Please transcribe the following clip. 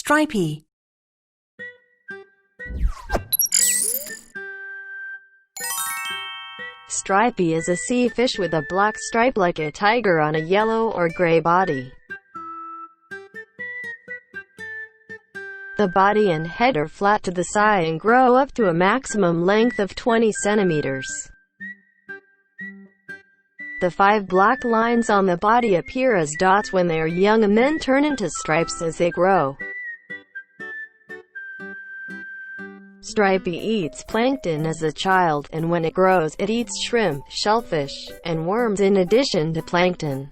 Stripey. Stripey is a sea fish with a black stripe like a tiger on a yellow or gray body. The body and head are flat to the side and grow up to a maximum length of 20 centimeters. The 5 black lines on the body appear as dots when they are young and then turn into stripes as they grow. Stripey eats plankton as a child, and when it grows, it eats shrimp, shellfish, and worms in addition to plankton.